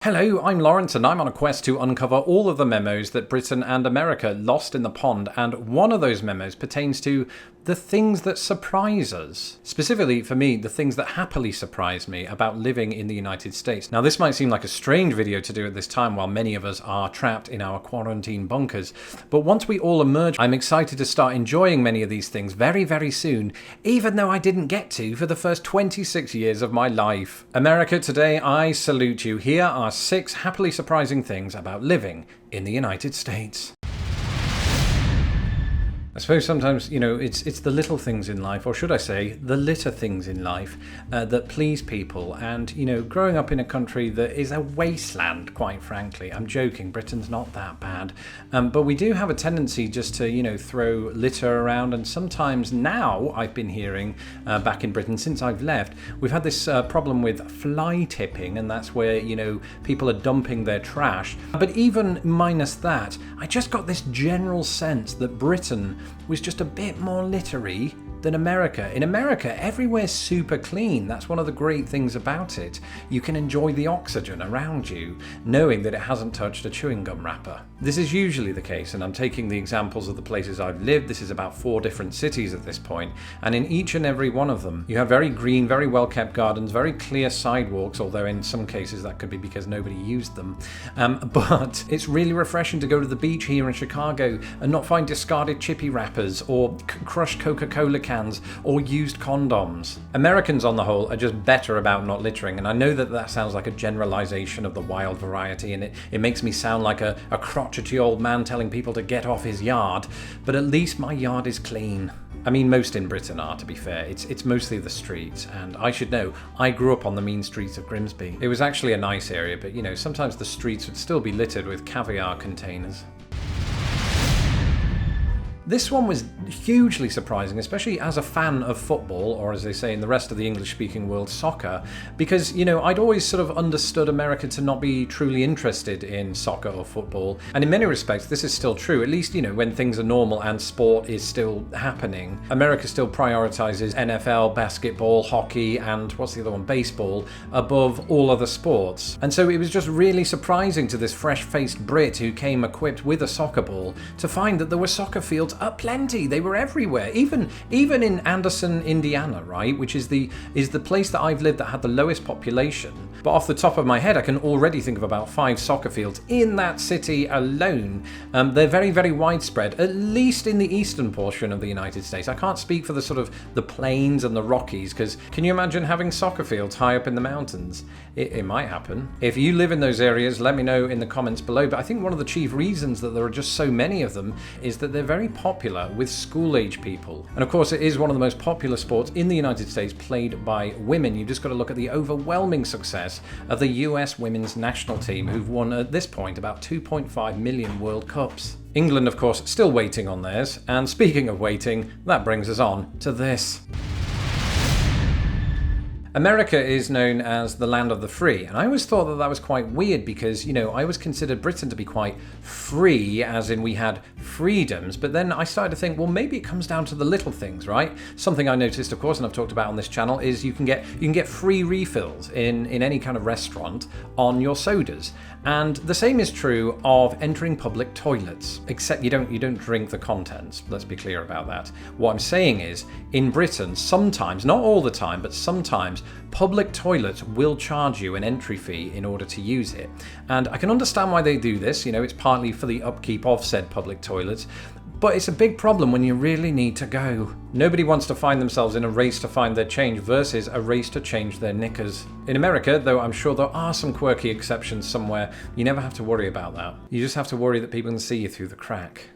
Hello, I'm Lawrence and I'm on a quest to uncover all of the memos that Britain and America lost in the pond, and one of those memos pertains to the things that surprise us. Specifically, for me, the things that happily surprise me about living in the United States. Now, this might seem like a strange video to do at this time while many of us are trapped in our quarantine bunkers, but once we all emerge, I'm excited to start enjoying many of these things very, very soon, even though I didn't get to for the first 26 years of my life. America, today I salute you. Here are 6 happily surprising things about living in the United States. I suppose sometimes, it's the little things in life, or should I say, the litter things in life that please people. And, growing up in a country that is a wasteland, quite frankly. I'm joking, Britain's not that bad. But we do have a tendency just to, throw litter around. And sometimes now, I've been hearing back in Britain since I've left, we've had this problem with fly tipping. And that's where, people are dumping their trash. But even minus that, I just got this general sense that Britain was just a bit more littery than America. In America, everywhere's super clean. That's one of the great things about it. You can enjoy the oxygen around you, knowing that it hasn't touched a chewing gum wrapper. This is usually the case, and I'm taking the examples of the places I've lived. This is about 4 different cities at this point, and in each and every one of them, you have very green, very well-kept gardens, very clear sidewalks, although in some cases that could be because nobody used them. But it's really refreshing to go to the beach here in Chicago and not find discarded chippy wrappers or crushed Coca-Cola cans or used condoms. Americans on the whole are just better about not littering, and I know that sounds like a generalization of the wild variety, and it makes me sound like a crotchety old man telling people to get off his yard, but at least my yard is clean. I mean, most in Britain are, to be fair. It's mostly the streets, and I should know, I grew up on the mean streets of Grimsby. It was actually a nice area, but sometimes the streets would still be littered with caviar containers. This one was hugely surprising, especially as a fan of football, or as they say in the rest of the English-speaking world, soccer, because, I'd always sort of understood America to not be truly interested in soccer or football. And in many respects, this is still true, at least, when things are normal and sport is still happening. America still prioritizes NFL, basketball, hockey, and what's the other one, baseball, above all other sports. And so it was just really surprising to this fresh-faced Brit who came equipped with a soccer ball to find that there were soccer fields plenty. They were everywhere, even in Anderson, Indiana, right, which is the place that I've lived that had the lowest population. But off the top of my head, I can already think of about 5 soccer fields in that city alone. They're very, very widespread, at least in the eastern portion of the United States. I can't speak for the plains and the Rockies, because can you imagine having soccer fields high up in the mountains? It might happen. If you live in those areas, let me know in the comments below. But I think one of the chief reasons that there are just so many of them is that they're very popular with school-age people. And of course, it is one of the most popular sports in the United States played by women. You've just got to look at the overwhelming success of the US women's national team, who've won at this point about 2.5 million World Cups. England, of course, still waiting on theirs. And speaking of waiting, that brings us on to this. America is known as the land of the free, and I always thought that was quite weird because, I always considered Britain to be quite free, as in we had freedoms, but then I started to think, well, maybe it comes down to the little things, right? Something I noticed, of course, and I've talked about on this channel, is you can get free refills in any kind of restaurant on your sodas. And the same is true of entering public toilets, except you don't drink the contents. Let's be clear about that. What I'm saying is, in Britain, sometimes, not all the time, but sometimes, public toilets will charge you an entry fee in order to use it. And I can understand why they do this. It's partly for the upkeep of said public toilets. But it's a big problem when you really need to go. Nobody wants to find themselves in a race to find their change versus a race to change their knickers. In America, though I'm sure there are some quirky exceptions somewhere, you never have to worry about that. You just have to worry that people can see you through the crack.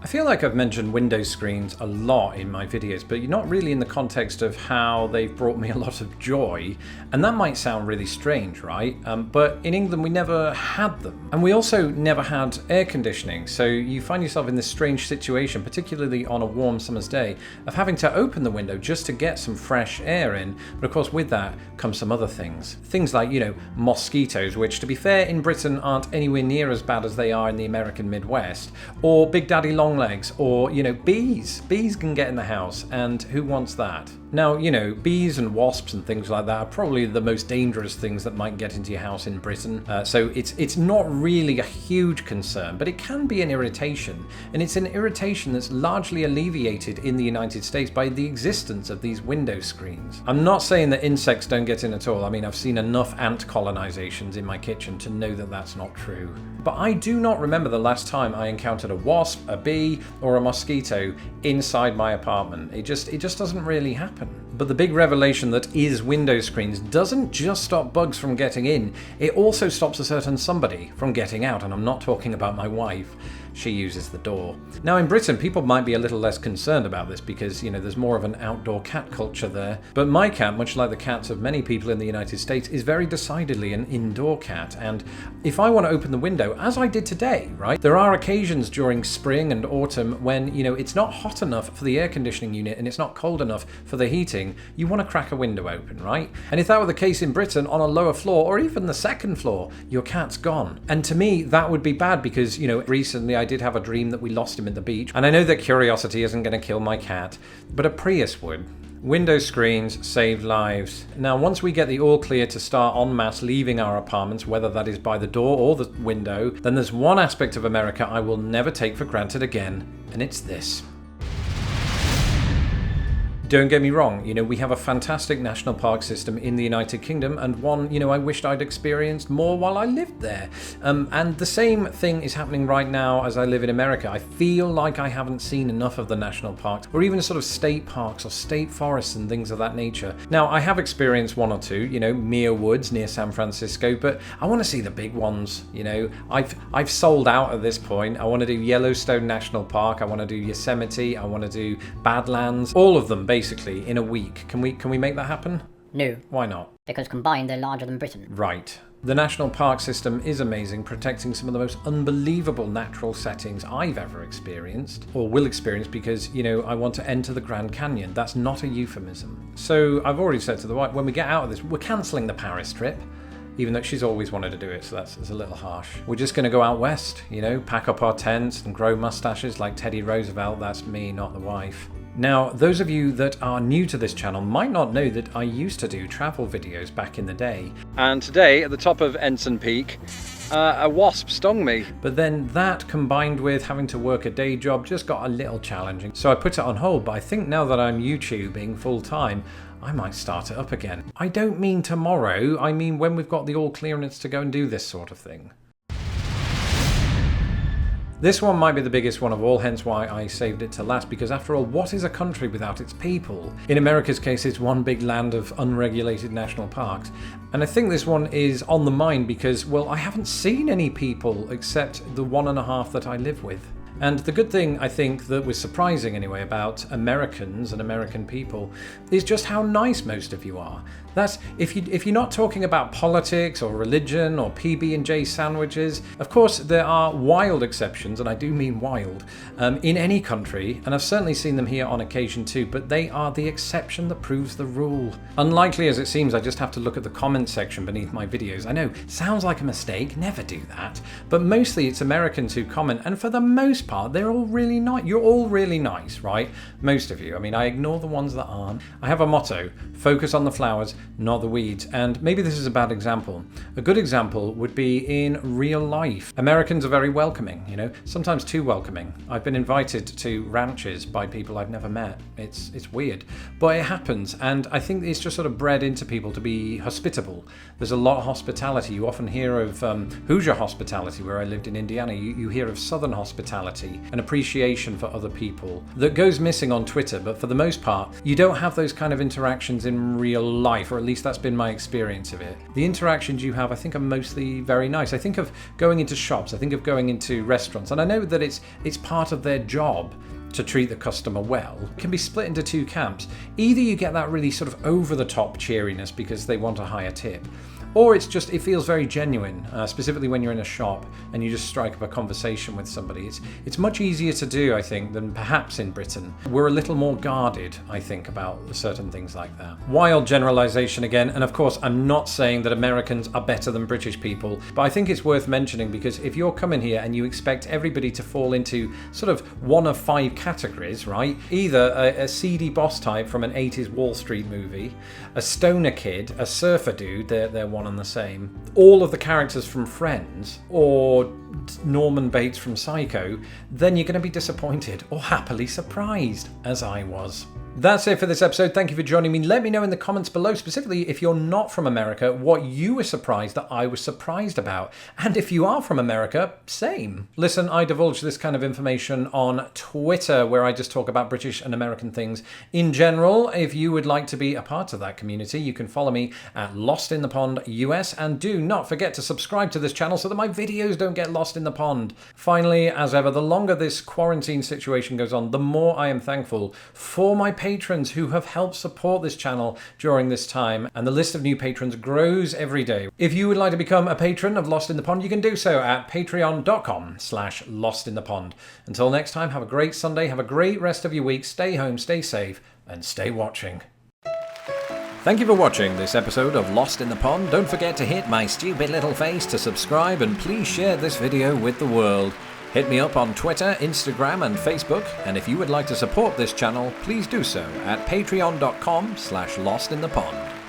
I feel like I've mentioned window screens a lot in my videos, but not really in the context of how they've brought me a lot of joy. And that might sound really strange, right? But in England, we never had them. And we also never had air conditioning. So you find yourself in this strange situation, particularly on a warm summer's day, of having to open the window just to get some fresh air in. But of course, with that comes some other things. Things like, mosquitoes, which to be fair in Britain aren't anywhere near as bad as they are in the American Midwest, or Big Daddy Longlegs, or, bees. Bees can get in the house, and who wants that? Now, you know, bees and wasps and things like that are probably the most dangerous things that might get into your house in Britain. So it's not really a huge concern, but it can be an irritation. And it's an irritation that's largely alleviated in the United States by the existence of these window screens. I'm not saying that insects don't get in at all. I mean, I've seen enough ant colonizations in my kitchen to know that that's not true. But I do not remember the last time I encountered a wasp, a bee, or a mosquito inside my apartment. It just doesn't really happen. But the big revelation that is window screens doesn't just stop bugs from getting in, it also stops a certain somebody from getting out, and I'm not talking about my wife. She uses the door. Now in Britain, people might be a little less concerned about this because, you know, there's more of an outdoor cat culture there. But my cat, much like the cats of many people in the United States, is very decidedly an indoor cat. And if I want to open the window, as I did today, right, there are occasions during spring and autumn when, you know, it's not hot enough for the air conditioning unit and it's not cold enough for the heating. You want to crack a window open, right? And if that were the case in Britain on a lower floor or even the second floor, your cat's gone. And to me, that would be bad because, you know, recently I did have a dream that we lost him at the beach. And I know that curiosity isn't going to kill my cat, but a Prius would. Window screens save lives. Now, once we get the all clear to start en masse leaving our apartments, whether that is by the door or the window, then there's one aspect of America I will never take for granted again, and it's this. Don't get me wrong, you know, we have a fantastic national park system in the United Kingdom, and one, you know, I wished I'd experienced more while I lived there. And the same thing is happening right now as I live in America. I feel like I haven't seen enough of the national parks, or even sort of state parks or state forests and things of that nature. Now, I have experienced one or two, you know, Muir Woods near San Francisco, but I want to see the big ones, you know. I've sold out at this point. I want to do Yellowstone National Park, I want to do Yosemite, I want to do Badlands, all of them basically in a week. Can we make that happen? No. Why not? Because combined they're larger than Britain. Right. The national park system is amazing, protecting some of the most unbelievable natural settings I've ever experienced, or will experience, because, you know, I want to enter the Grand Canyon. That's not a euphemism. So I've already said to the wife, when we get out of this, we're cancelling the Paris trip. Even though she's always wanted to do it, so that's a little harsh. We're just going to go out west, you know, pack up our tents and grow mustaches like Teddy Roosevelt. That's me, not the wife. Now, those of you that are new to this channel might not know that I used to do travel videos back in the day. And today, at the top of Ensign Peak, a wasp stung me. But then that, combined with having to work a day job, just got a little challenging. So I put it on hold, but I think now that I'm YouTubing full time, I might start it up again. I don't mean tomorrow, I mean when we've got the all clearance to go and do this sort of thing. This one might be the biggest one of all, hence why I saved it to last, because after all, what is a country without its people? In America's case, it's one big land of unregulated national parks. And I think this one is on the mind because, well, I haven't seen any people except the 1.5 that I live with. And the good thing, I think, that was surprising anyway about Americans and American people is just how nice most of you are. That's if you're not talking about politics or religion or PB&J sandwiches. Of course, there are wild exceptions, and I do mean wild, in any country, and I've certainly seen them here on occasion too, but they are the exception that proves the rule. Unlikely as it seems, I just have to look at the comment section beneath my videos. I know, sounds like a mistake, never do that, but mostly it's Americans who comment, and for the most part, they're all really nice. You're all really nice, right? Most of you. I mean, I ignore the ones that aren't. I have a motto: focus on the flowers, not the weeds. And maybe this is a bad example. A good example would be in real life. Americans are very welcoming, you know, sometimes too welcoming. I've been invited to ranches by people I've never met. It's weird, but it happens. And I think it's just sort of bred into people to be hospitable. There's a lot of hospitality. You often hear of Hoosier hospitality, where I lived in Indiana. You hear of Southern hospitality, an appreciation for other people that goes missing on Twitter. But for the most part, you don't have those kind of interactions in real life, or at least that's been my experience of it. The interactions you have, I think, are mostly very nice. I think of going into shops, I think of going into restaurants, and I know that it's part of their job to treat the customer well. It can be split into two camps. Either you get that really sort of over-the-top cheeriness because they want a higher tip, or it feels very genuine, specifically when you're in a shop and you just strike up a conversation with somebody. It's much easier to do, I think, than perhaps in Britain. We're a little more guarded, I think, about certain things like that. Wild generalization again, and of course I'm not saying that Americans are better than British people, but I think it's worth mentioning because if you're coming here and you expect everybody to fall into sort of one of 5 categories, right? Either a seedy boss type from an 80s Wall Street movie, a stoner kid, a surfer dude, they're one and the same, all of the characters from Friends, or Norman Bates from Psycho, then you're going to be disappointed or happily surprised, as I was. That's it for this episode. Thank you for joining me. Let me know in the comments below, specifically if you're not from America, what you were surprised that I was surprised about. And if you are from America, same. Listen, I divulge this kind of information on Twitter, where I just talk about British and American things in general. If you would like to be a part of that community, you can follow me at Lost in the Pond US, and do not forget to subscribe to this channel so that my videos don't get lost in the pond. Finally, as ever, the longer this quarantine situation goes on, the more I am thankful for my patrons who have helped support this channel during this time, and the list of new patrons grows every day. If you would like to become a patron of Lost in the Pond, you can do so at patreon.com/lostinthepond. Until next time, have a great Sunday, have a great rest of your week, stay home, stay safe, and stay watching. Thank you for watching this episode of Lost in the Pond. Don't forget to hit my stupid little face to subscribe, and please share this video with the world. Hit me up on Twitter, Instagram and Facebook, and if you would like to support this channel, please do so at patreon.com/lostinthepond.